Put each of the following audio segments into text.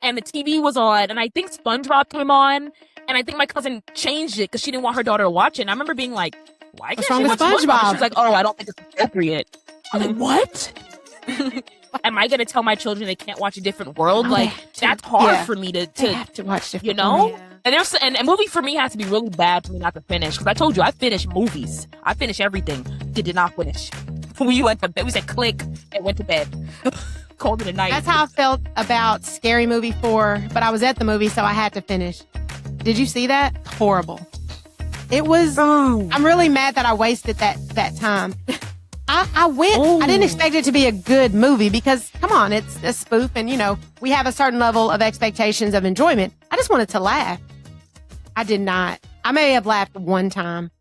and the TV was on, and I think SpongeBob came on, and I think my cousin changed it because she didn't want her daughter to watch it. And I remember being like, "Why can't she watch SpongeBob?" And she was like, "Oh, I don't think it's appropriate." I'm like, "What? Am I gonna tell my children they can't watch a different world? Like that's hard for me to have to watch different, you know." Yeah. And a movie for me has to be really bad for me not to finish, because I told you I finish movies. I finish everything. Did not finish. We went to bed. We said click and went to bed. Called it a night. That's how I felt about Scary Movie 4, but I was at the movie, so I had to finish. Did you see that? Horrible. It was. I'm really mad that I wasted that time. I went. I didn't expect it to be a good movie because, come on, it's a spoof, and we have a certain level of expectations of enjoyment. I just wanted to laugh. I did not. I may have laughed one time.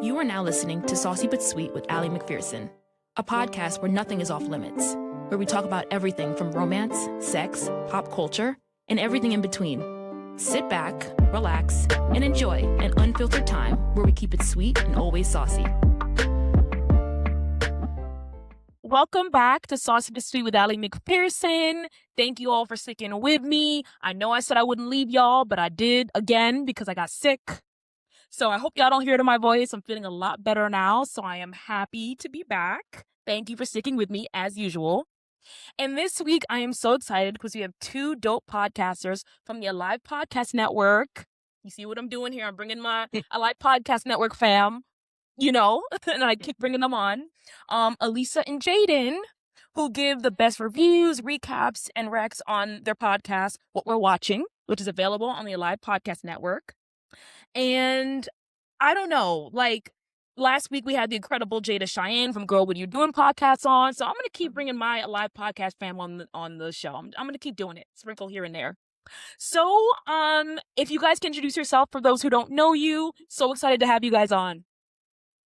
You are now listening to Saucy But Sweet with Ali McPherson, a podcast where nothing is off limits, where we talk about everything from romance, sex, pop culture, and everything in between. Sit back, relax, and enjoy an unfiltered time where we keep it sweet and always saucy. Welcome back to Saucy But Sweet with Ali McPherson. Thank you all for sticking with me. I know I said I wouldn't leave y'all, but I did again because I got sick. So I hope y'all don't hear it in my voice. I'm feeling a lot better now, so I am happy to be back. Thank you for sticking with me as usual. And this week, I am so excited because we have two dope podcasters from the Alive Podcast Network. You see what I'm doing here? I'm bringing my Alive Podcast Network fam, and I keep bringing them on. Alisa and Jayden, who give the best reviews, recaps, and recs on their podcast, What We're Watching, which is available on the Alive Podcast Network. And I don't know, last week we had the incredible Jada Cheyenne from Girl What You Doing podcast on. So I'm going to keep bringing my Alive Podcast fam on the show. I'm going to keep doing it, sprinkle here and there. So if you guys can introduce yourself for those who don't know you, so excited to have you guys on.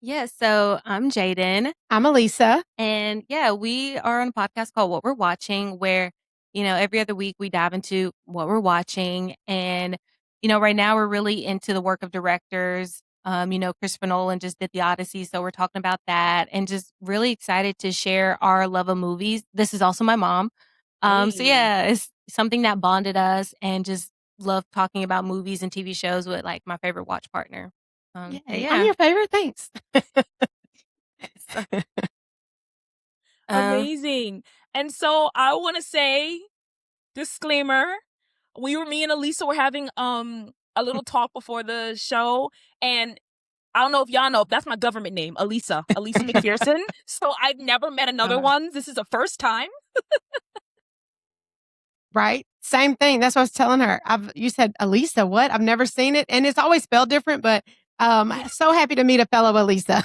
Yeah, so I'm Jayden. I'm Alisa. And yeah, we are on a podcast called What We're Watching, where, every other week we dive into what we're watching. And, right now we're really into the work of directors. Christopher Nolan just did The Odyssey, so we're talking about that and just really excited to share our love of movies. This is also my mom. So yeah, it's something that bonded us and just love talking about movies and TV shows with my favorite watch partner. Yeah. I'm your favorite. Thanks. Amazing. And so I want to say, disclaimer, me and Alisa were having a little talk before the show, and I don't know if y'all know, that's my government name, Alisa McPherson. So I've never met another one. This is the first time. Right? Same thing. That's what I was telling her. You said Alisa, what? I've never seen it. And it's always spelled different, but I'm so happy to meet a fellow Alisa.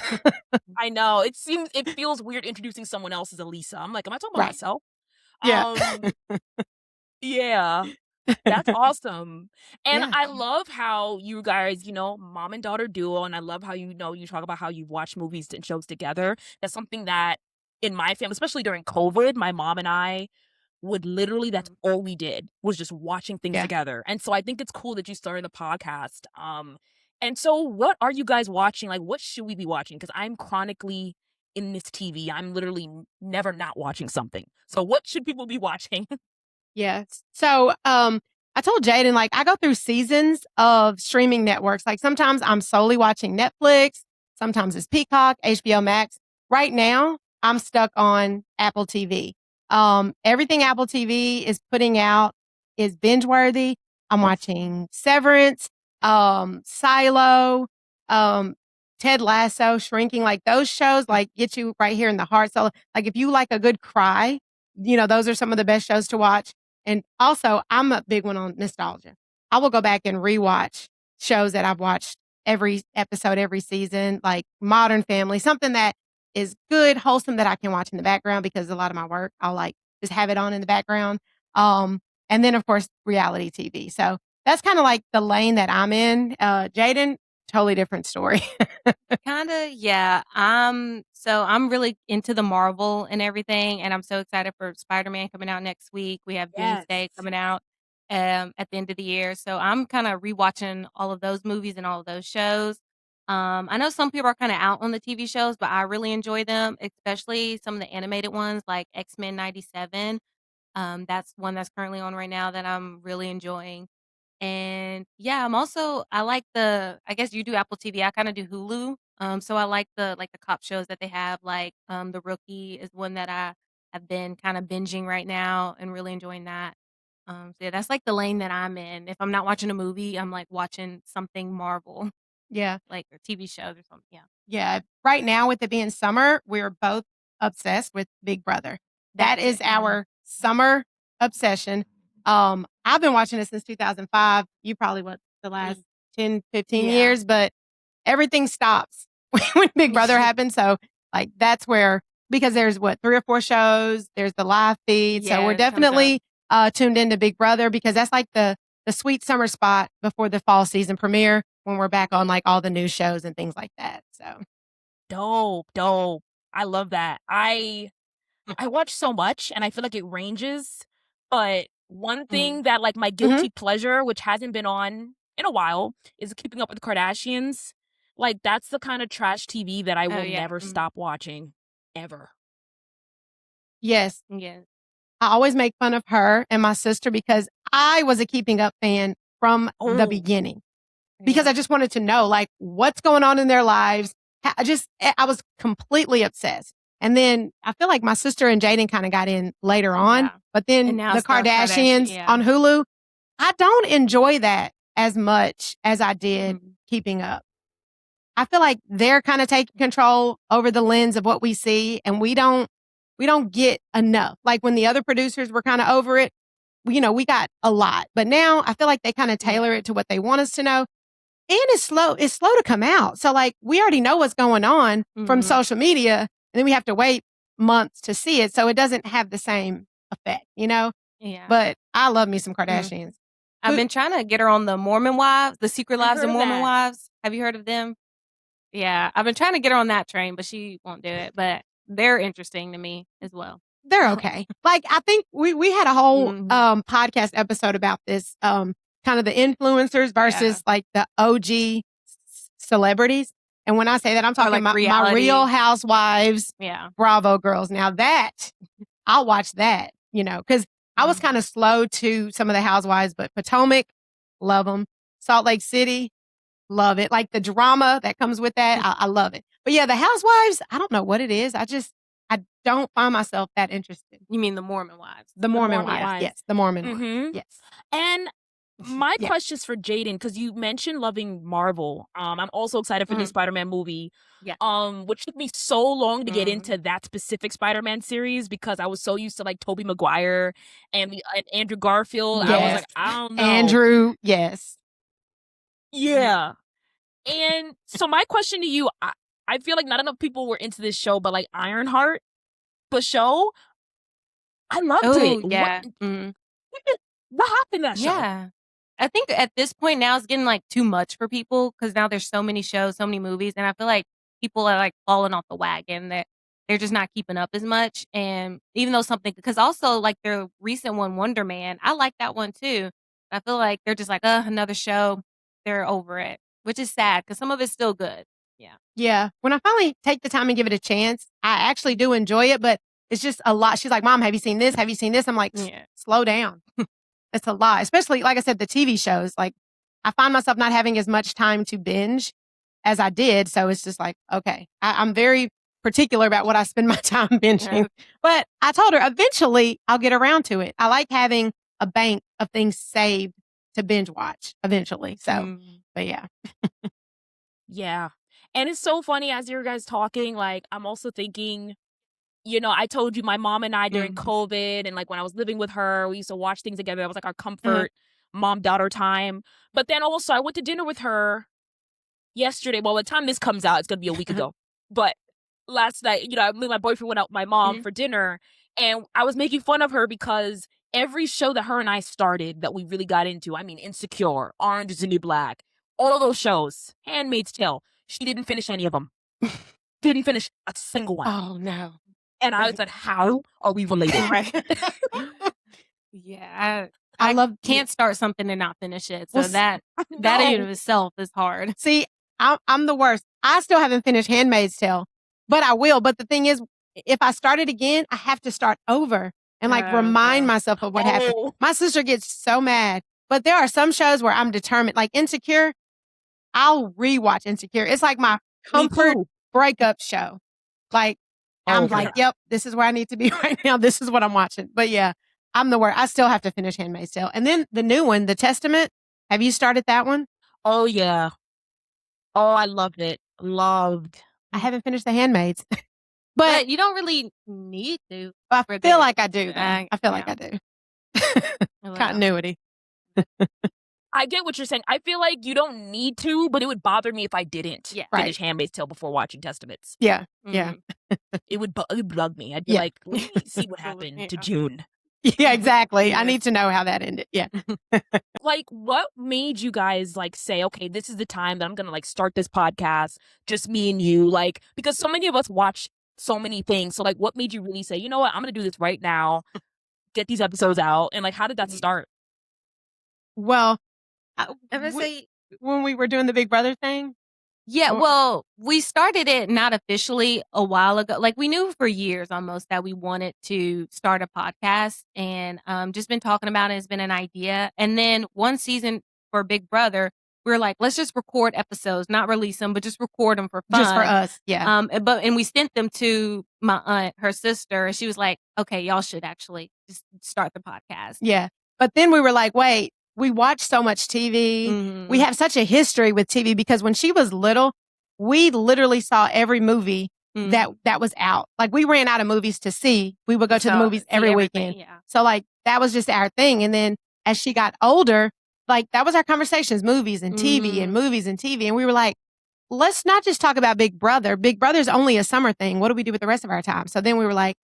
I know. It feels weird introducing someone else as Alisa. I'm like, am I talking about myself? Yeah. Yeah. That's awesome. And I love how you guys, mom and daughter duo. And I love how, you talk about how you've watched movies and shows together. That's something that in my family, especially during COVID, my mom and I would literally, that's all we did was just watching things together. And so I think it's cool that you started the podcast. And so what are you guys watching? What should we be watching? Because I'm chronically in this TV. I'm literally never not watching something. So what should people be watching? Yes. So I told Jayden, I go through seasons of streaming networks. Sometimes I'm solely watching Netflix. Sometimes it's Peacock, HBO Max. Right now, I'm stuck on Apple TV. Everything Apple TV is putting out is binge worthy. I'm watching Severance, Silo, Ted Lasso, Shrinking. Those shows get you right here in the heart. So if you like a good cry, those are some of the best shows to watch. And also, I'm a big one on nostalgia. I will go back and rewatch shows that I've watched every episode, every season, like Modern Family, something that is good, wholesome, that I can watch in the background because a lot of my work, I'll just have it on in the background. And then, of course, reality TV. So that's kind of the lane that I'm in. Jayden, totally different story. Kind of, yeah. So I'm really into the Marvel and everything, and I'm so excited for Spider-Man coming out next week. We have Doomsday coming out at the end of the year. So I'm kind of rewatching all of those movies and all of those shows. I know some people are kind of out on the TV shows, but I really enjoy them, especially some of the animated ones like X-Men 97. That's one that's currently on right now that I'm really enjoying. And yeah, I like I guess you do Apple TV. I kind of do Hulu. So I like the cop shows that they have. Like The Rookie is one that I have been kind of binging right now and really enjoying that. So yeah, that's like the lane that I'm in. If I'm not watching a movie, I'm like watching something Marvel, Yeah. like or TV shows or something. Yeah. Yeah. Right now, with it being summer, we're both obsessed with Big Brother. That That's is it. our summer obsession. I've been watching it since 2005. You probably the last 10, 15 Yeah. years, but everything stops when Big Brother happens. So like that's where, because there's 3 or 4 shows, there's the live feed. So Yeah, we're it comes up. definitely tuned into Big Brother because that's like the sweet summer spot before the fall season premiere when we're back on like all the new shows and things like that. So Dope. I love that. I watch so much and I feel like it ranges, but one thing that like my guilty pleasure, which hasn't been on in a while, is Keeping Up with the Kardashians. Like that's the kind of trash TV that I will never stop watching ever. yes, Yeah. I always make fun of her and my sister because I was a Keeping Up fan from the beginning. Because I just wanted to know, like, what's going on in their lives. I was completely obsessed. And then I feel like my sister and Jayden kind of got in later on. But then the Kardashians on Hulu, I don't enjoy that as much as I did Keeping Up. I feel like they're kind of taking control over the lens of what we see, and we don't get enough. Like when the other producers were kind of over it, we got a lot. But now I feel like they kind of tailor it to what they want us to know. And it's slow to come out. So like we already know what's going on from social media, and then we have to wait months to see it. So it doesn't have the same effect, Yeah. But I love me some Kardashians. I've been trying to get her on the Mormon Wives, the Secret Lives of Mormon Wives. Have you heard of them? Yeah, I've been trying to get her on that train, but she won't do it. But they're interesting to me as well. They're okay. Like I think we had a whole podcast episode about this, kind of the influencers versus like the OG celebrities. And when I say that, I'm talking like about my Real Housewives, Bravo girls. Now that I'll watch that, because I was kind of slow to some of the housewives, but Potomac, love them. Salt Lake City, love it. Like the drama that comes with that, I love it. But yeah, the housewives, I don't know what it is. I don't find myself that interested. You mean the Mormon Wives? The Mormon Wives. Yes, the Mormon Wives. Yes. And my question's for Jayden, because you mentioned loving Marvel. I'm also excited for the Spider-Man movie. Yeah. Which took me so long to get into that specific Spider-Man series because I was so used to like Tobey Maguire and Andrew Garfield. Yes. I was like, I don't know. Andrew, yes. Yeah. And so my question to you, I feel like not enough people were into this show, but like Ironheart, the show, I loved it. Yeah. What happened in that show? Yeah. I think at this point now it's getting like too much for people because now there's so many shows, so many movies, and I feel like people are like falling off the wagon that they're just not keeping up as much. And even though because also like their recent one, Wonder Man, I like that one too. I feel like they're just like, another show. They're over it, which is sad because some of it's still good. Yeah. Yeah. When I finally take the time and give it a chance, I actually do enjoy it, but it's just a lot. She's like, Mom, have you seen this? Have you seen this? I'm like, slow down. It's a lot, especially, like I said, the TV shows. Like, I find myself not having as much time to binge as I did. So it's just like, okay, I'm very particular about what I spend my time binging. But I told her eventually I'll get around to it. I like having a bank of things saved to binge watch eventually. So, but yeah. Yeah. And it's so funny as you guys talking, like, I'm also thinking, I told you my mom and I during COVID and like when I was living with her, we used to watch things together. That was like our comfort mom-daughter time. But then also I went to dinner with her yesterday. Well, by the time this comes out, it's going to be a week ago. But last night, me and my boyfriend went out with my mom for dinner and I was making fun of her because every show that her and I started that we really got into, I mean, Insecure, Orange is the New Black, all of those shows, Handmaid's Tale, she didn't finish any of them. Didn't finish a single one. Oh, no. And I said, how are we related? Yeah. I can't start something and not finish it. So that in of itself is hard. See, I'm the worst. I still haven't finished Handmaid's Tale, but I will. But the thing is, if I start it again, I have to start over. and like remind girl. myself of what happened. My sister gets so mad. But there are some shows where I'm determined, like Insecure. I'll rewatch Insecure. It's like my comfort breakup show. Like, I'm like, yep, this is where I need to be right now. This is what I'm watching. But yeah, I'm the worst. I still have to finish Handmaid's Tale. And then the new one, The Testament. Have you started that one? Oh, yeah. Oh, I loved it. Loved. I haven't finished The Handmaids. But you don't really need to. I feel like I do, though. I feel like I do. Well, Continuity. I get what you're saying. I feel like you don't need to, but it would bother me if I didn't finish Handmaid's Tale before watching Testaments. Yeah, yeah. It would bug me. I'd be like, let me see what happened to June. Yeah, exactly. I need to know how that ended. Yeah. Like, what made you guys like say, okay, this is the time that I'm gonna like start this podcast, just me and you? Like, because so many of us watch so many things. So like, what made you really say, you know what, I'm gonna do this right now, get these episodes out, and like, how did that start? Well, I'm gonna say when we were doing the Big Brother thing. Yeah, well, we started it not officially a while ago. Like we knew for years almost that we wanted to start a podcast and just been talking about it. It's been an idea. And then one season for Big Brother, we were like, let's just record episodes, not release them, but just record them for fun. Just for us, yeah. And we sent them to my aunt, her sister, and she was like, okay, y'all should actually just start the podcast. Yeah. But then we were like, wait, we watch so much TV. Mm-hmm. We have such a history with TV because when she was little, we literally saw every movie that was out. Like we ran out of movies to see. We would go to the movies every weekend. Yeah. So like that was just our thing. And then as she got older, like that was our conversations, movies and TV and movies and TV. And we were like, let's not just talk about Big Brother. Big Brother's only a summer thing. What do we do with the rest of our time? So then we were like,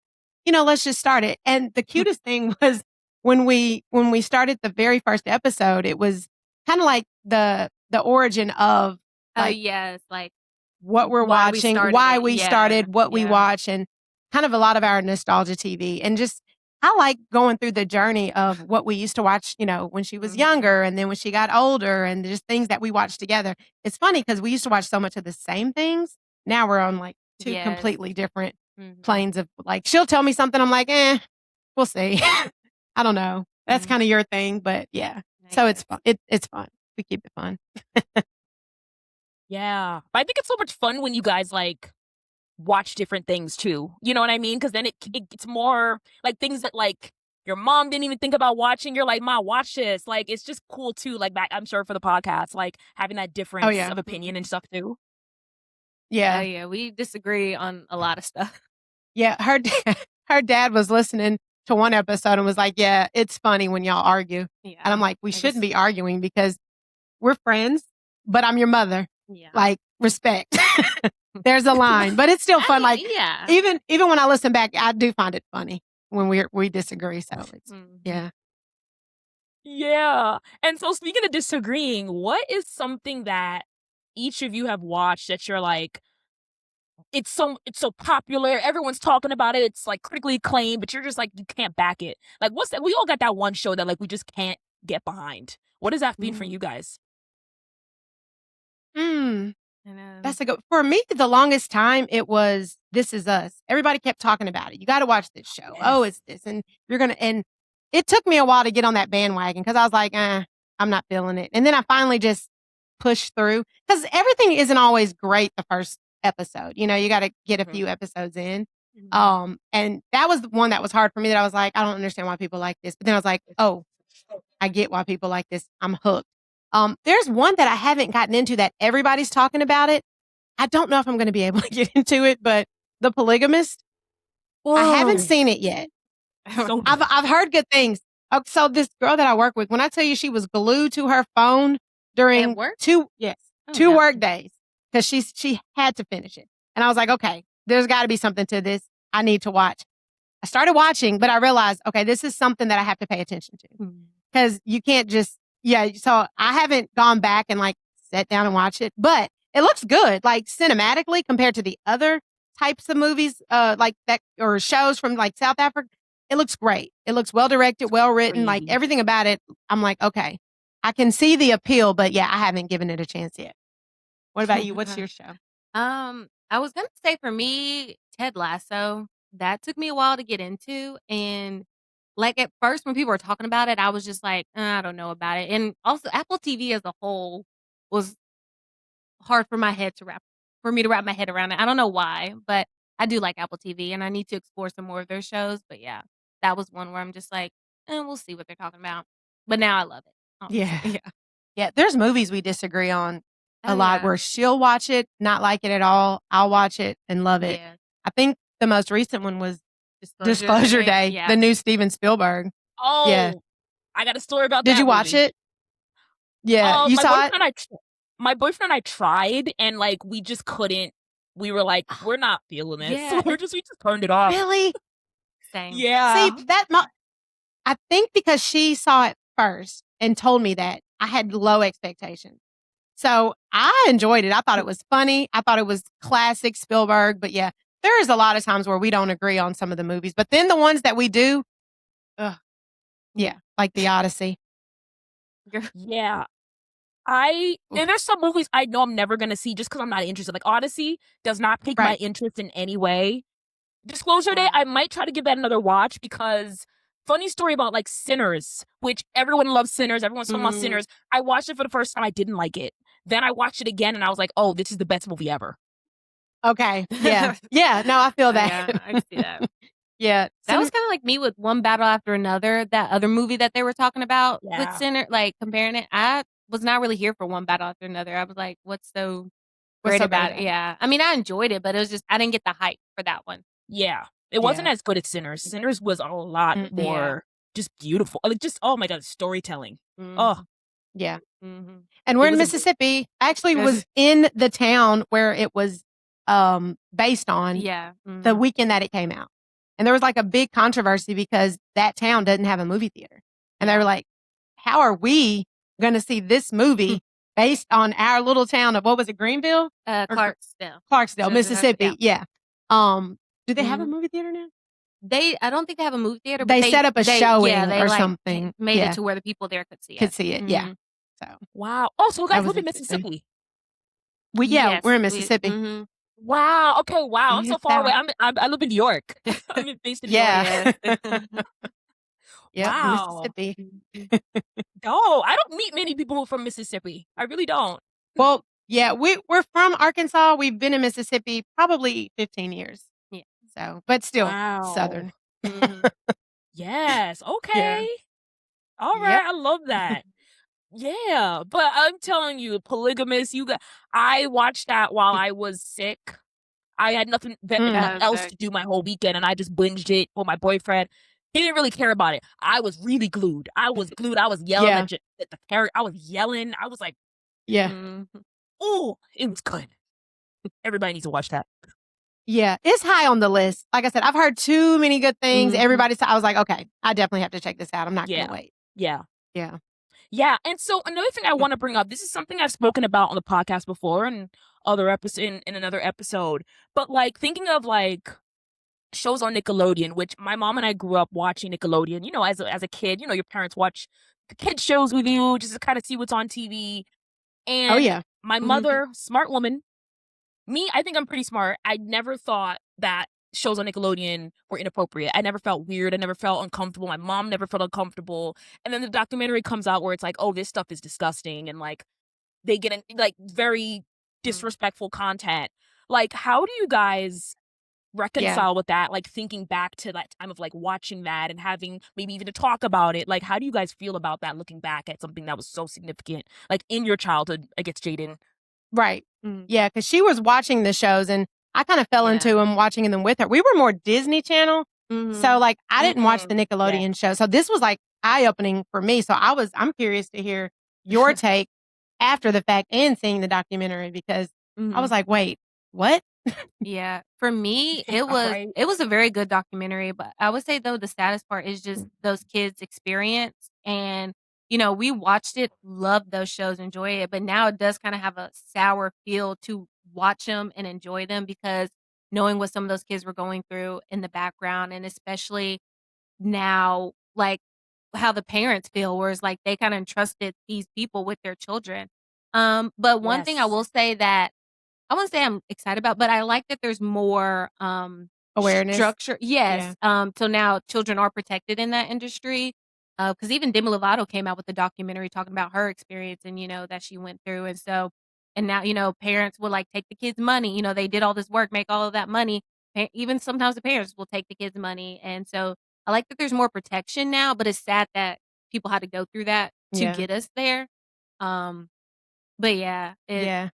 let's just start it. And the cutest thing was when we started the very first episode, it was kind of like the origin of like, yes, like what we're watching, why we started, what we watch, and kind of a lot of our nostalgia TV. And just I like going through the journey of what we used to watch, when she was younger and then when she got older and just things that we watched together. It's funny because we used to watch so much of the same things. Now we're on like two completely different planes of like, she'll tell me something. I'm like, we'll see. I don't know. That's kind of your thing, but yeah. So it's fun. It's fun. We keep it fun. Yeah. But I think it's so much fun when you guys like watch different things too. You know what I mean? Because then it's more like things that like your mom didn't even think about watching. You're like, Ma, watch this. Like, it's just cool too. Like back, I'm sure for the podcast, like having that difference of opinion and stuff too. Yeah. Oh yeah. We disagree on a lot of stuff. Yeah. Her dad was listening to one episode and was like, yeah, it's funny when y'all argue. Yeah, and I'm like, we shouldn't be arguing because we're friends, but I'm your mother. Yeah. Like, respect. There's a line, but it's still fun. Like, even when I listen back, I do find it funny when we disagree. So it's, yeah. Yeah. And so speaking of disagreeing, what is something that each of you have watched that you're like, it's so popular, everyone's talking about it, it's like critically acclaimed, but you're just like, you can't back it. Like, what's that? We all got that one show that like we just can't get behind. What does that mean for you guys? That's a good. For me, the longest time it was This Is Us. Everybody kept talking about it. You got to watch this show. Yes. Oh, it's this, and you're gonna. And it took me a while to get on that bandwagon because I was like, I'm not feeling it. And then I finally just pushed through because everything isn't always great the first episode. You got to get a few episodes in. And that was the one that was hard for me. That I was like, I don't understand why people like this. But then I was like, oh, I get why people like this. I'm hooked. There's one that I haven't gotten into that everybody's talking about it. I don't know if I'm going to be able to get into it, but The Polygamist. Whoa. I haven't seen it yet. I've heard good things. So this girl that I work with, when I tell you she was glued to her phone during two work days because she had to finish it. And I was like, okay, there's got to be something to this. I need to watch. I started watching, but I realized, okay, this is something that I have to pay attention to because you can't just, so I haven't gone back and like sat down and watched it, but it looks good, like cinematically compared to the other types of movies, like that or shows from like South Africa. It looks great. It looks well directed, well written, like everything about it. I'm like, okay, I can see the appeal, but yeah, I haven't given it a chance yet. What about you? What's your show? I was gonna say for me, Ted Lasso. That took me a while to get into, and Like, at first, when people were talking about it, I was just like, I don't know about it. And also, Apple TV as a whole was hard for me to wrap my head around it. I don't know why, but I do like Apple TV, and I need to explore some more of their shows. But yeah, that was one where I'm just like, we'll see what they're talking about. But now I love it. Honestly. Yeah. Yeah. There's movies we disagree on a Oh, lot yeah. where she'll watch it, not like it at all. I'll watch it and love it. Yeah. I think the most recent one was Disclosure Disclosure Day, Yeah. the new Steven Spielberg. Oh, Yeah. I got a story about that. Did you watch movie. it? Yeah. You my saw boyfriend it? my boyfriend and I tried, and like we just couldn't. We were like, we're not feeling it. Yeah. So we just turned it off. Really? Same. Yeah. See, I think because she saw it first and told me that, I had low expectations. So I enjoyed it. I thought it was funny. I thought it was classic Spielberg. But yeah, there is a lot of times where we don't agree on some of the movies. But then the ones that we do, yeah, like The Odyssey. Yeah. And there's some movies I know I'm never going to see just because I'm not interested. Like Odyssey does not pique my interest in any way. Disclosure Day, I might try to give that another watch because funny story about like Sinners, which everyone loves Sinners. Everyone's talking about Sinners. I watched it for the first time. I didn't like it. Then I watched it again and I was like, oh, this is the best movie ever. Okay. Yeah. Yeah. No, I feel that. Yeah, I see that. Yeah. That was kind of like me with One Battle After Another, that other movie that they were talking about with Sinner, like comparing it. I was not really here for One Battle After Another. I was like, what's so great about it? Yeah. I mean, I enjoyed it, but it was just, I didn't get the hype for that one. Yeah. It wasn't as good as Sinners. Sinners was a lot more just beautiful. Like just, oh my God, storytelling. Oh. Yeah. And we're in Mississippi. I actually was in the town where it was based on the weekend that it came out. And there was like a big controversy because that town doesn't have a movie theater. And they were like, how are we going to see this movie based on our little town of, what was it, Greenville? Clarksdale, Mississippi. Yeah. Do they have a movie theater now? I don't think they have a movie theater, but they set up a showing or like something. Made it to where the people there could see it. Yeah. So wow. Oh, so you guys live in Mississippi? We're in Mississippi. Wow. Okay. Wow. I'm so far away. I live in New York. I'm based in New York. Wow. Mississippi. Oh, I don't meet many people from Mississippi. I really don't. Well, yeah, we're from Arkansas. We've been in Mississippi probably 15 years. Yeah. So, but still Southern. Yes. Okay. All right. I love that. Yeah, but I'm telling you, Polygamous, I watched that while I was sick. I had nothing else to do my whole weekend, and I just binged it with my boyfriend. He didn't really care about it. I was really glued. I was yelling at the parrot. I was yelling. I was like, oh, it was good. Everybody needs to watch that. Yeah, it's high on the list. Like I said, I've heard too many good things. I was like, okay, I definitely have to check this out. I'm not going to wait. Yeah. Yeah. Yeah, and so another thing I want to bring up, this is something I've spoken about on the podcast before and in another episode, but like thinking of like shows on Nickelodeon, which my mom and I grew up watching Nickelodeon, you know, as a kid, you know, your parents watch the kid shows with you just to kind of see what's on TV. And my mother, smart woman, me, I think I'm pretty smart. I never thought that shows on Nickelodeon were inappropriate. I never felt weird. I never felt uncomfortable. My mom never felt uncomfortable. And then the documentary comes out where it's like, oh, this stuff is disgusting. And like, they get in like very disrespectful content. Like, how do you guys reconcile with that? Like thinking back to that time of like watching that and having maybe even to talk about it. Like, how do you guys feel about that looking back at something that was so significant, like in your childhood against Jayden? Right. Yeah. Cause she was watching the shows and I kind of fell into them watching them with her. We were more Disney Channel. So like I didn't watch the Nickelodeon show. So this was like eye-opening for me. So I'm curious to hear your take after the fact and seeing the documentary because I was like, wait, what? Yeah. For me, it was a very good documentary, but I would say though the saddest part is just those kids' experience. And, you know, we watched it, loved those shows, enjoy it, but now it does kind of have a sour feel to watch them and enjoy them because knowing what some of those kids were going through in the background and especially now, like how the parents feel, whereas like they kind of entrusted these people with their children. But one thing I will say that I wouldn't say I'm excited about, but I like that there's more awareness. structure. Yes. So now children are protected in that industry. Because even Demi Lovato came out with a documentary talking about her experience and, that she went through. And so, and now, parents will like take the kids' money. They did all this work, make all of that money. Even sometimes the parents will take the kids' money. And so I like that there's more protection now, but it's sad that people had to go through that to get us there. But yeah, it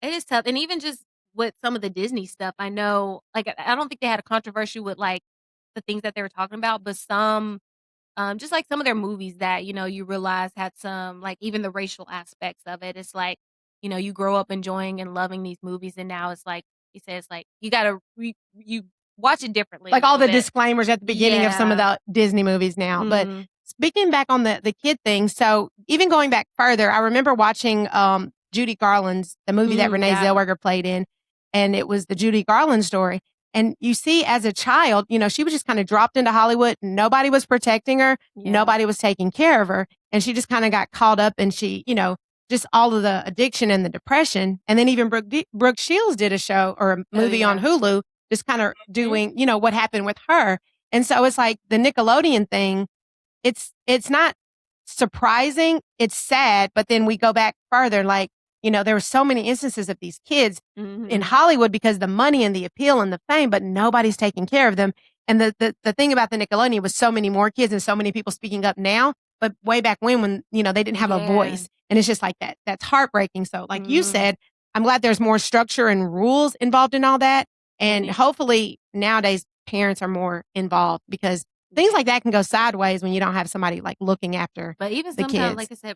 is tough. And even just with some of the Disney stuff, I know, like, I don't think they had a controversy with like the things that they were talking about, but some, just like some of their movies that, you realize had some, like, even the racial aspects of it. It's like, you grow up enjoying and loving these movies, and now it's like, he says, like, you gotta, you watch it differently. Like all the disclaimers at the beginning of some of the Disney movies now. But speaking back on the kid thing, so even going back further, I remember watching Judy Garland's, the movie that Renee Zellweger played in, and it was the Judy Garland story. And you see, as a child, she was just kind of dropped into Hollywood. Nobody was protecting her. Yeah. Nobody was taking care of her. And she just kind of got caught up and she, just all of the addiction and the depression. And then even Brooke Shields did a show or a movie on Hulu, just kind of doing, what happened with her. And so it's like the Nickelodeon thing, it's not surprising. It's sad. But then we go back further, like, there were so many instances of these kids in Hollywood because the money and the appeal and the fame, but nobody's taking care of them. And the thing about the Nickelodeon was so many more kids and so many people speaking up now, but way back when, they didn't have a voice. And it's just like that. That's heartbreaking. So like you said, I'm glad there's more structure and rules involved in all that. And hopefully nowadays parents are more involved because things like that can go sideways when you don't have somebody like looking after But even the sometimes, kids. like I said,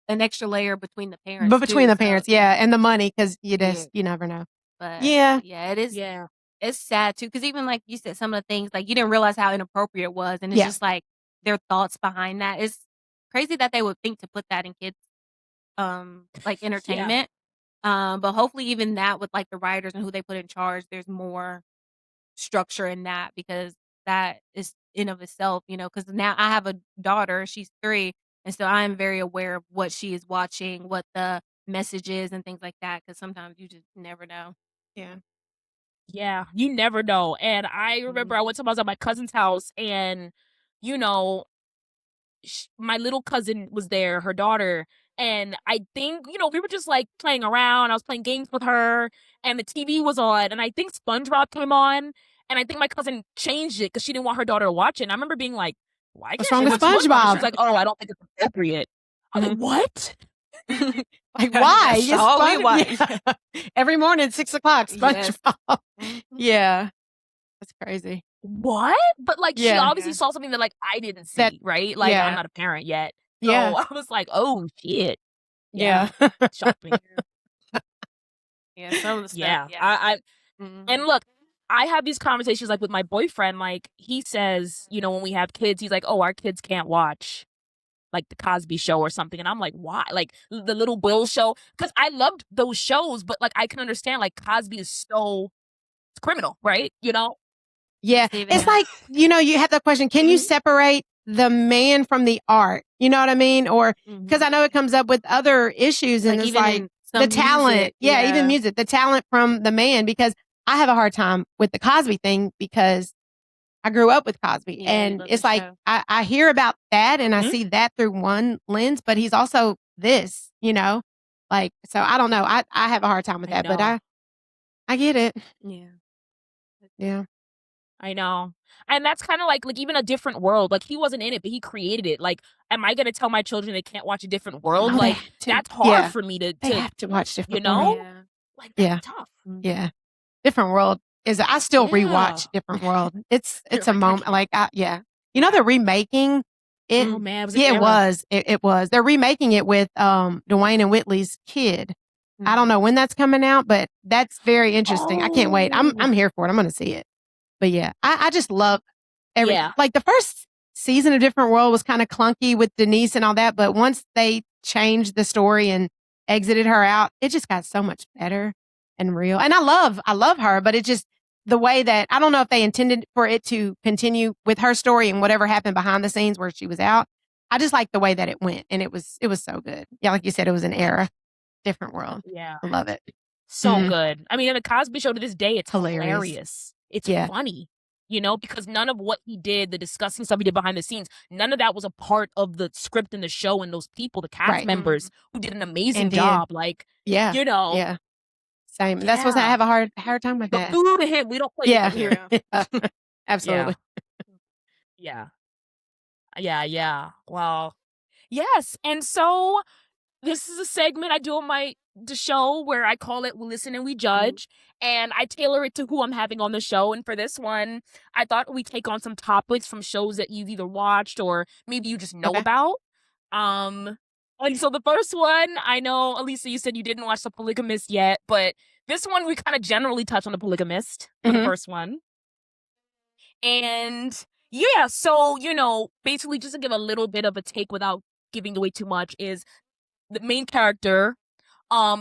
an extra layer between the parents. But between the parents, and the money, because you never know. But it is. Yeah, it's sad too, because even like you said, some of the things like you didn't realize how inappropriate it was, and it's just like their thoughts behind that. It's crazy that they would think to put that in kids, like entertainment. But hopefully, even that with like the writers and who they put in charge, there's more structure in that because that is in of itself, because now I have a daughter, she's 3. And so I am very aware of what she is watching, what the message is and things like that, because sometimes you just never know. Yeah. Yeah, you never know. And I remember I was at my cousin's house and, my little cousin was there, her daughter. And I think, we were just like playing around. I was playing games with her and the TV was on. And I think SpongeBob came on. And I think my cousin changed it because she didn't want her daughter to watch it. And I remember being like, why what's wrong with SpongeBob? She's like, oh, I don't think it's appropriate. I'm like, what? Like, why? Why? Every morning, 6:00, SpongeBob. Yes. That's crazy. What? But like, she obviously saw something that like I didn't see, right? Like, I'm not a parent yet. So I was like, oh, shit. Yeah. Shocked me. Some of the stuff. Yeah. And look, I have these conversations like with my boyfriend. Like he says, when we have kids, he's like, oh, our kids can't watch like the Cosby Show or something. And I'm like, why? Like the Little Bill Show. Because I loved those shows, but like I can understand like Cosby is so criminal, right? Yeah. It's like, you have the question, can you separate the man from the art? You know what I mean? Or because I know it comes up with other issues and like it's like the talent. Music, even music, the talent from the man, because I have a hard time with the Cosby thing because I grew up with Cosby and it's like, I hear about that and I see that through one lens, but he's also this, like, so I don't know. I have a hard time with that, but I get it. Yeah. I know. And that's kind of like even A Different World. Like he wasn't in it, but he created it. Like, am I going to tell my children they can't watch A Different World? No, like that's hard for me to have to watch Different World. Like that's tough. Yeah. Different World is, I still rewatch Different World. It's a moment like, they're remaking it. Oh man. It was. It was. They're remaking it with Dwayne and Whitley's kid. I don't know when that's coming out, but that's very interesting. I can't wait. I'm here for it. I'm going to see it. But yeah, I just love like the first season of Different World was kind of clunky with Denise and all that. But once they changed the story and exited her out, it just got so much better and real. And I love her, but it just, the way that, I don't know if they intended for it to continue with her story and whatever happened behind the scenes where she was out. I just like the way that it went. And it was so good. Yeah. Like you said, it was an era, Different World. Yeah. I love it. So good. I mean, the Cosby Show to this day, it's hilarious. It's Yeah. funny, you know, because none of what he did, the disgusting stuff he did behind the scenes, none of that was a part of the script and the show and those people, the cast Right. members who did an amazing And did. job. Like, Yeah. you know, Yeah. Same. That's what I yeah. have a hard time with The that. food to him, we don't play Yeah. with here. Yeah. Absolutely. Yeah. Yeah. Well, yes. And so this is a segment I do on the show where I call it We Listen and We Judge, and I tailor it to who I'm having on the show. And for this one, I thought we'd take on some topics from shows that you've either watched or maybe you just know Okay. about. And so the first one, I know, Alisa, you said you didn't watch The Polygamist yet, but this one we kind of generally touch on The Polygamist for the first one. And yeah, so, you know, basically just to give a little bit of a take without giving away too much is the main character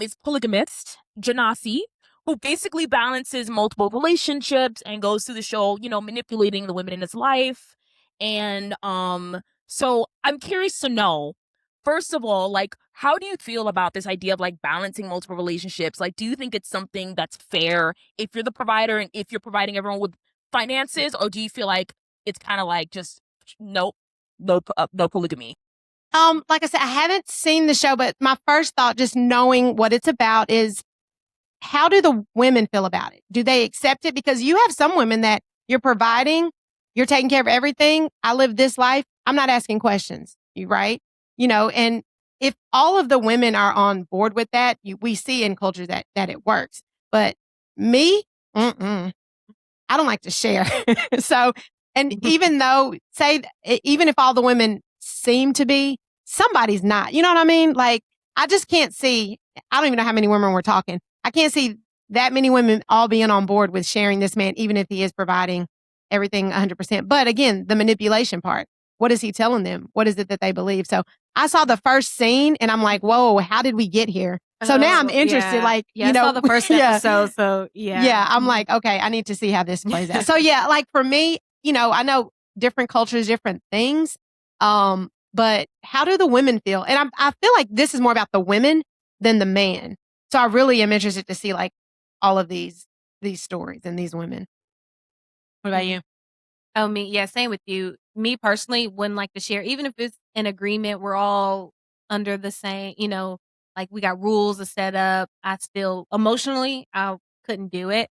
is polygamist, Janasi, who basically balances multiple relationships and goes through the show, you know, manipulating the women in his life. And so I'm curious to know, first of all, like, how do you feel about this idea of like balancing multiple relationships? Like, do you think it's something that's fair if you're the provider and if you're providing everyone with finances, or do you feel like it's kind of like just no polygamy? Like I said, I haven't seen the show, but my first thought, just knowing what it's about, is how do the women feel about it? Do they accept it? Because you have some women that you're providing, you're taking care of everything. I live this life. I'm not asking questions. You right? You know, and if all of the women are on board with that, we see in culture that it works. But me, I don't like to share. So, and even though, even if all the women seem to be, somebody's not. You know what I mean? Like, I just can't see. I don't even know how many women we're talking. I can't see that many women all being on board with sharing this man, even if he is providing everything 100%. But again, the manipulation part. What is he telling them? What is it that they believe? So I saw the first scene and I'm like, whoa, how did we get here? So now I'm interested. Yeah. Like, Yeah, you know, I saw the first episode. So yeah. Yeah, I'm like, okay, I need to see how this plays out. So yeah, like for me, you know, I know different cultures, different things. But how do the women feel? And I feel like this is more about the women than the man. So I really am interested to see like all of these stories and these women. What about you? Oh, me. Yeah, same with you. Me personally wouldn't like to share, even if it's an agreement, we're all under the same, you know, like we got rules to set up. I still emotionally, I couldn't do it.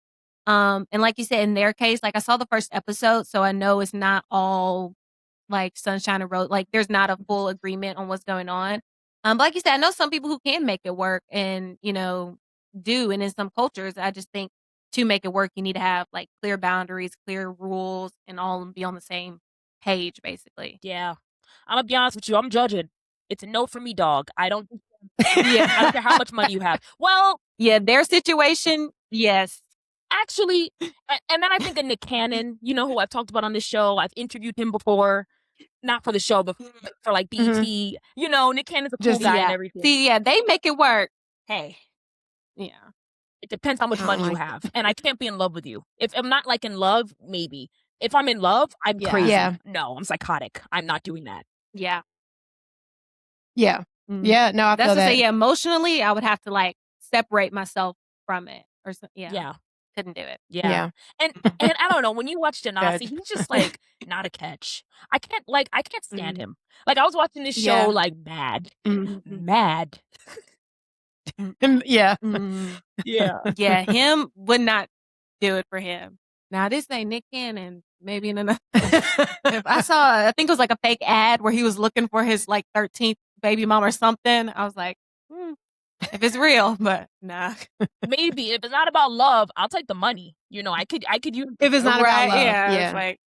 And like you said, in their case, like I saw the first episode, so I know it's not all like sunshine and rose. Like there's not a full agreement on what's going on. But like you said, I know some people who can make it work and, you know, do. And in some cultures, I just think to make it work, you need to have like clear boundaries, clear rules, and all be on the same page, basically. Yeah. I'm gonna be honest with you. I'm judging. It's a no for me, dog. I don't I don't care how much money you have. Well, yeah, their situation, yes. Actually, and then I think of Nick Cannon, you know, who I've talked about on this show. I've interviewed him before. Not for the show, but for like BT. You know, Nick Cannon's a cool guy and everything. See, yeah, they make it work. Hey. Yeah. It depends how much money you have. And I can't be in love with you. If I'm not like in love, maybe. If I'm in love, I'm crazy. Yeah. No, I'm psychotic. I'm not doing that. Yeah. Yeah. Yeah. No, I feel That's to that. say, yeah, emotionally, I would have to like separate myself from it or something. Yeah. Couldn't do it. Yeah. And I don't know, when you watch Janasi, he's just like not a catch. I can't stand him. Like I was watching this show like mad. Mad. Yeah. Yeah. Yeah, him would not do it for him. Now this ain't Nick Cannon. Maybe in another. If I think it was like a fake ad where he was looking for his like 13th baby mom or something. I was like, if it's real, but nah. Maybe if it's not about love, I'll take the money. You know, I could use if it's not about love. Yeah. It's like,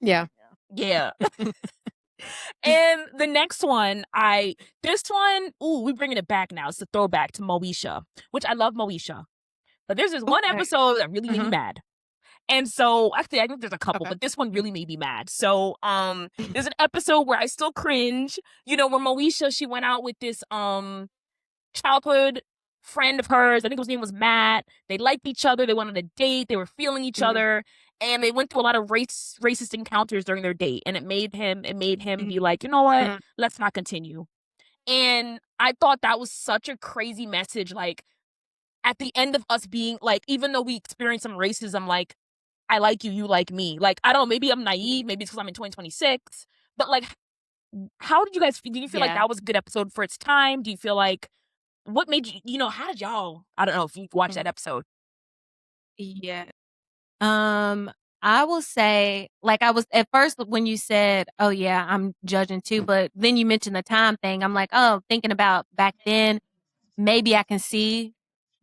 yeah. Yeah. And the next one, we're bringing it back now. It's a throwback to Moesha, which I love Moesha. But there's this one episode that really made me mad. And so, actually, I think there's a couple, but this one really made me mad. So, there's an episode where I still cringe, you know, where Moesha, she went out with this, childhood friend of hers. I think his name was Matt. They liked each other. They went on a date. They were feeling each other. And they went through a lot of racist encounters during their date. And it made him be like, you know what? Let's not continue. And I thought that was such a crazy message. Like, at the end of us being, like, even though we experienced some racism, like, I like you, you like me. Like, I don't know, maybe I'm naive, maybe it's because I'm in 2026, but like, how did you guys feel? Do you feel like that was a good episode for its time? Do you feel like, what made you, how did y'all, I don't know if you've watched that episode. Yeah. I will say, like, I was at first when you said, "Oh yeah, I'm judging too," but then you mentioned the time thing. I'm like, oh, thinking about back then, maybe I can see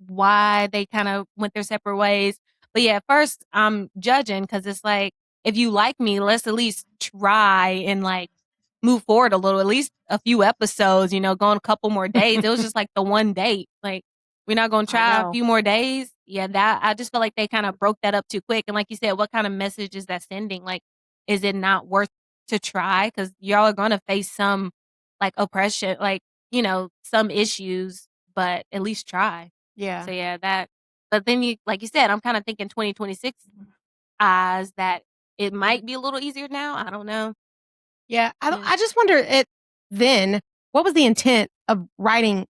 why they kind of went their separate ways. But yeah, at first I'm judging because it's like, if you like me, let's at least try and like move forward a little, at least a few episodes, going a couple more days. It was just like the one date. Like, we're not going to try a few more days. Yeah, that I just feel like they kind of broke that up too quick. And like you said, what kind of message is that sending? Like, is it not worth to try? Because y'all are going to face some like oppression, like, some issues, but at least try. Yeah. So yeah, that. But then like you said, I'm kind of thinking 2026 eyes that it might be a little easier now. I don't know. Yeah. I just wonder then, what was the intent of writing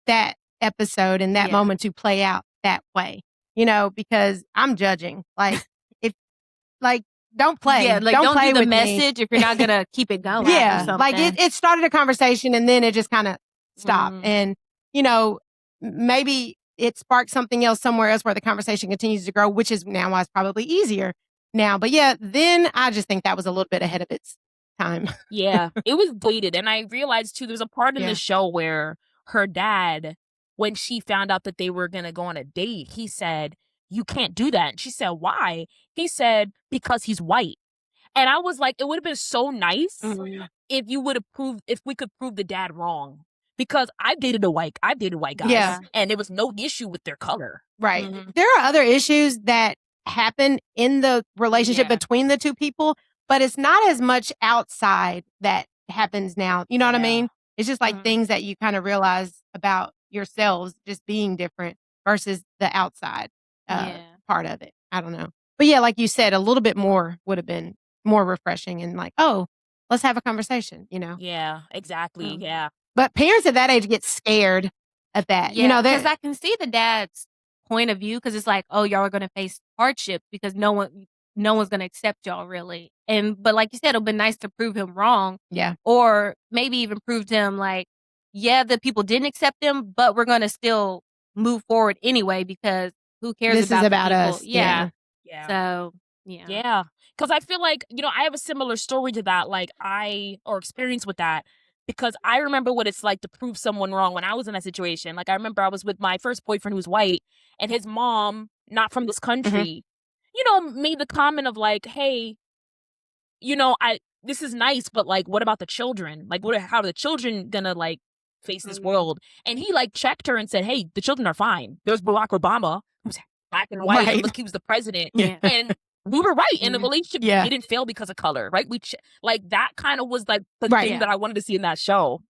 that episode and that moment to play out that way? Because I'm judging. Like, if, like, don't play. Yeah, like, don't play do the with message if you're not going to keep it going. Yeah. Like, it started a conversation and then it just kind of stopped. And, maybe it sparked something else somewhere else where the conversation continues to grow, which is now why it's probably easier now. But yeah, then I just think that was a little bit ahead of its time. Yeah, it was dated. And I realized too, there's a part in the show where her dad, when she found out that they were going to go on a date, he said, "You can't do that." And she said, "Why?" He said, "Because he's white." And I was like, it would have been so nice if we could prove the dad wrong. Because I've dated white guys, and there was no issue with their color. Right. There are other issues that happen in the relationship between the two people, but it's not as much outside that happens now. You know what I mean? It's just like things that you kind of realize about yourselves just being different versus the outside part of it. I don't know. But yeah, like you said, a little bit more would have been more refreshing and like, oh, let's have a conversation, Yeah, exactly. Yeah. But parents at that age get scared at that. Yeah, because I can see the dad's point of view because it's like, oh, y'all are going to face hardship because no one's going to accept y'all really. But like you said, it'll be nice to prove him wrong. Yeah. Or maybe even prove to him like, yeah, the people didn't accept him, but we're going to still move forward anyway because who cares this about is about the people? us. Yeah. Yeah. So, yeah. Yeah. Because I feel like, I have a similar story to that, or experience with that. Because I remember what it's like to prove someone wrong when I was in that situation. Like, I remember I was with my first boyfriend who was white, and his mom, not from this country, made the comment of like, "Hey, this is nice, but like, what about the children? Like, how are the children gonna like face this world?" And he like checked her and said, "Hey, the children are fine. There's Barack Obama, who's black and white, and look, he was the president." Yeah. And we were right, and the relationship didn't fail because of color, right? Like that kind of was like the thing that I wanted to see in that show,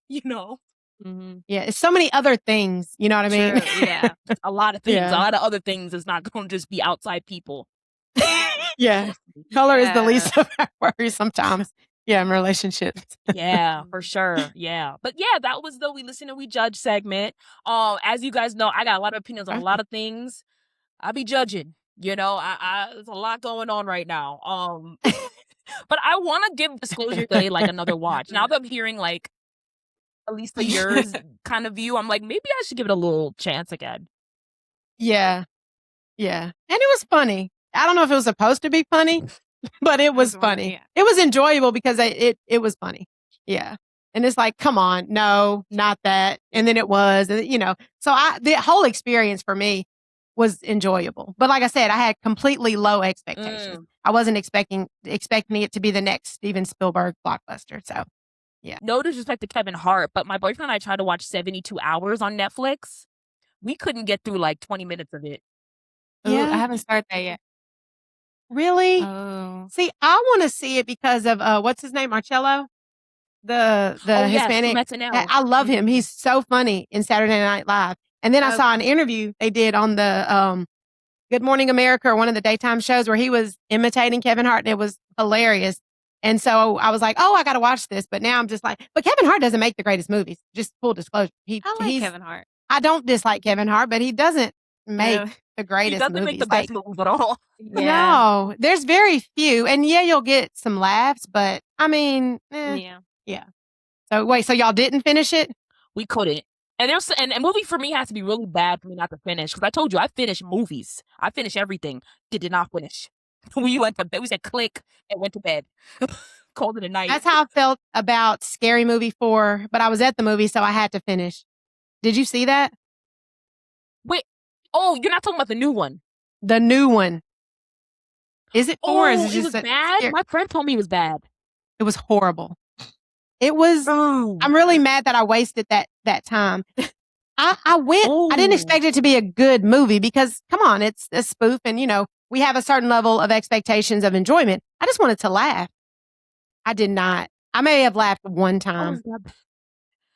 Mm-hmm. Yeah, it's so many other things. You know what I mean? Yeah, a lot of things. A lot of other things is not going to just be outside people. Yeah, color is the least of our worries sometimes. Yeah, in relationships. Yeah, for sure. Yeah, but yeah, that was the We Listen and We Judge segment. As you guys know, I got a lot of opinions on a lot of things. I be judging. There's a lot going on right now. But I want to give Disclosure Day like another watch. Now that I'm hearing like at least yours kind of view, I'm like, maybe I should give it a little chance again. Yeah. Yeah. And it was funny. I don't know if it was supposed to be funny, but it was funny. Yeah. It was enjoyable because it was funny. Yeah. And it's like, come on, no, not that. And then it was, so the whole experience for me was enjoyable. But like I said, I had completely low expectations. I wasn't expecting it to be the next Steven Spielberg blockbuster. So, yeah. No disrespect to Kevin Hart, but my boyfriend and I tried to watch 72 Hours on Netflix. We couldn't get through like 20 minutes of it. Yeah. Ooh, I haven't started that yet. Really? Oh. See, I want to see it because of what's his name, Marcello, the Hispanic. I love him. He's so funny in Saturday Night Live. And then I saw an interview they did on the Good Morning America or one of the daytime shows where he was imitating Kevin Hart, and it was hilarious. And so I was like, oh, I got to watch this. But now I'm just like, but Kevin Hart doesn't make the greatest movies. Just full disclosure. I like Kevin Hart. I don't dislike Kevin Hart, but he doesn't make the He greatest doesn't movies. make the best movies at all. No, there's very few. And yeah, you'll get some laughs, but I mean, yeah. So wait, so y'all didn't finish it? We couldn't. And there's and a movie for me has to be really bad for me not to finish. Because I told you I finish movies. I finish everything. Did not finish. We went to bed. We said click and went to bed. Called it a night. That's how I felt about Scary Movie 4, but I was at the movie, so I had to finish. Did you see that? Wait. Oh, you're not talking about the new one. The new one. Is it 4 or is it just bad? My friend told me it was bad. It was horrible. It was. I'm really mad that I wasted that time. I went. I didn't expect it to be a good movie because, come on, it's a spoof, and we have a certain level of expectations of enjoyment. I just wanted to laugh. I did not. I may have laughed one time.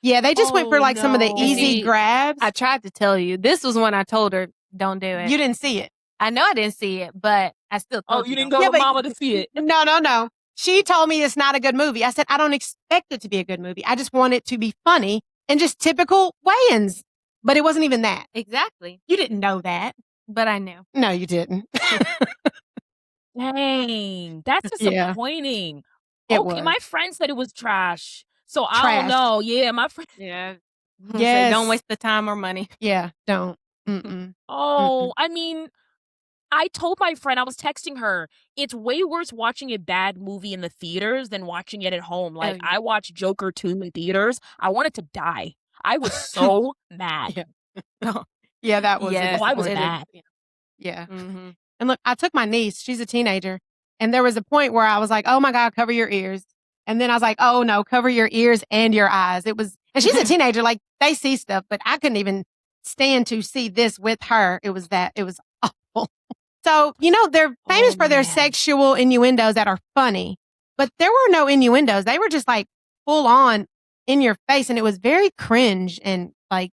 Yeah, they just went for like some of the easy grabs. I tried to tell you. This was when I told her, don't do it. You didn't see it. I know I didn't see it, but I still told you didn't go with mama to see it. No. She told me it's not a good movie. I said, I don't expect it to be a good movie. I just want it to be funny and just typical Wayans. But it wasn't even that. Exactly. You didn't know that. But I knew. No, you didn't. Dang. That's disappointing. It okay, was. my friend said it was trash. So I don't know. Yeah, my friend. Yeah. Yes. Don't waste the time or money. Yeah, don't. Mm-mm. Oh, I mean, I told my friend, I was texting her, it's way worse watching a bad movie in the theaters than watching it at home. Like, I watched Joker 2 in theaters. I wanted to die. I was so mad. Yeah, that was. Oh, I was mad. Yeah. Mm-hmm. And look, I took my niece. She's a teenager. And there was a point where I was like, oh my God, cover your ears. And then I was like, oh no, cover your ears and your eyes. It was, and she's a teenager, like they see stuff, but I couldn't even stand to see this with her. It was awful. So, they're famous for their sexual innuendos that are funny, but there were no innuendos. They were just like full on in your face. And it was very cringe and like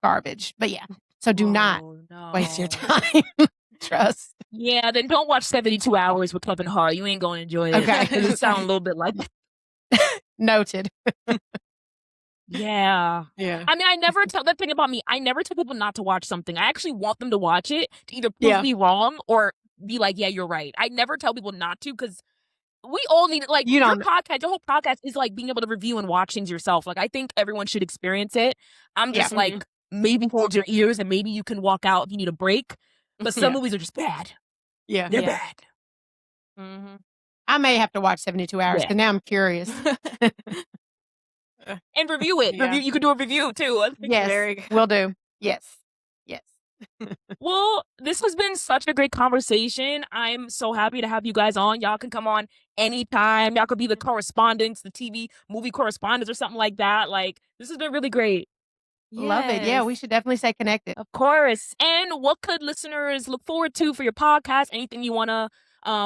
garbage. But yeah, so do not waste your time. Trust. Yeah, then don't watch 72 Hours with Kevin Hart. You ain't going to enjoy it. Okay. Because it sounds a little bit like Noted. Yeah. Yeah. I mean, I never tell that thing about me. I never tell people not to watch something. I actually want them to watch it to either prove me wrong or be like, yeah, you're right. I never tell people not to because we all need it. Like, your whole podcast is like being able to review and watch things yourself. Like, I think everyone should experience it. I'm just like, maybe hold your ears and maybe you can walk out if you need a break. But some movies are just bad. Yeah. They're bad. Mm-hmm. I may have to watch 72 Hours because now I'm curious. And review it. Yeah. You could do a review too. Yes, will do. Yes. Well, this has been such a great conversation. I'm so happy to have you guys on. Y'all can come on anytime. Y'all could be the correspondents, the TV movie correspondents or something like that. Like, this has been really great. Love it. Yeah, we should definitely stay connected. Of course. And what could listeners look forward to for your podcast? Anything you want to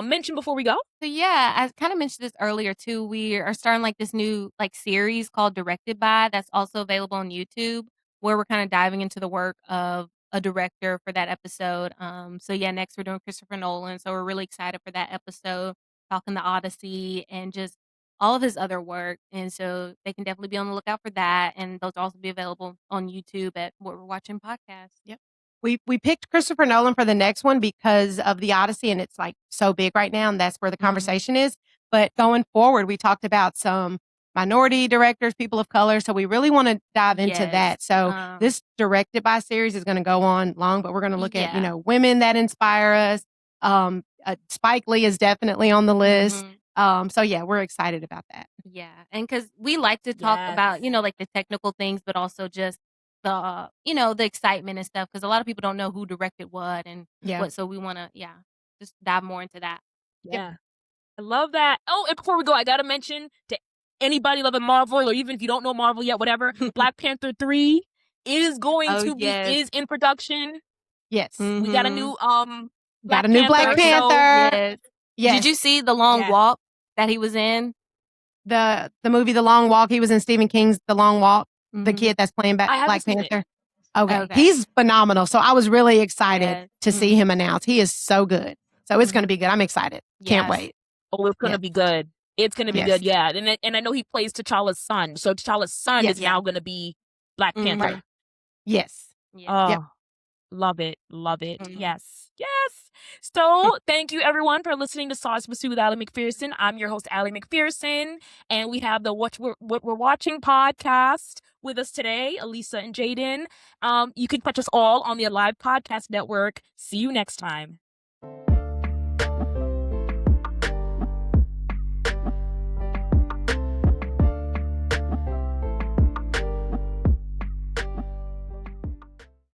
mention before we go? So yeah, I kind of mentioned this earlier too. We are starting like this new like series called Directed By that's also available on YouTube where we're kind of diving into the work of a director for that episode. So yeah, next we're doing Christopher Nolan. So we're really excited for that episode, talking the Odyssey and just all of his other work. And so they can definitely be on the lookout for that. And those will also be available on YouTube at What We're Watching Podcast. Yep. We picked Christopher Nolan for the next one because of the Odyssey and it's like so big right now and that's where the conversation is. But going forward, we talked about some minority directors, people of color. So we really want to dive into that. So this Directed By series is going to go on long, but we're going to look at, women that inspire us. Spike Lee is definitely on the list. So yeah, we're excited about that. Yeah. And because we like to talk about, like the technical things, but also just the, the excitement and stuff. Because a lot of people don't know who directed what and what. So we want to, just dive more into that. Yeah. I love that. Oh, and before we go, I got to mention to anybody loving Marvel, or even if you don't know Marvel yet, whatever, Black Panther 3 is going to be, is in production. Yes. We got a new, Black Panther. Yes. Did you see The Long Walk that he was in? The movie The Long Walk. He was in Stephen King's The Long Walk. The kid that's playing Black Panther. Okay. He's phenomenal. So I was really excited to see him announced. He is so good. So it's going to be good. I'm excited. Can't wait. Oh, it's going to be good. It's going to be good. Yeah. And I know he plays T'Challa's son. So T'Challa's son is now going to be Black Panther. Yes. Oh, Love it. Love it. Mhm. Yes. Yes. So thank you everyone for listening to Saucy But Sweet with Ali McPherson. I'm your host, Ali McPherson, and we have the What We're Watching podcast with us today, Alisa and Jayden. You can catch us all on the Alive Podcast Network. See you next time.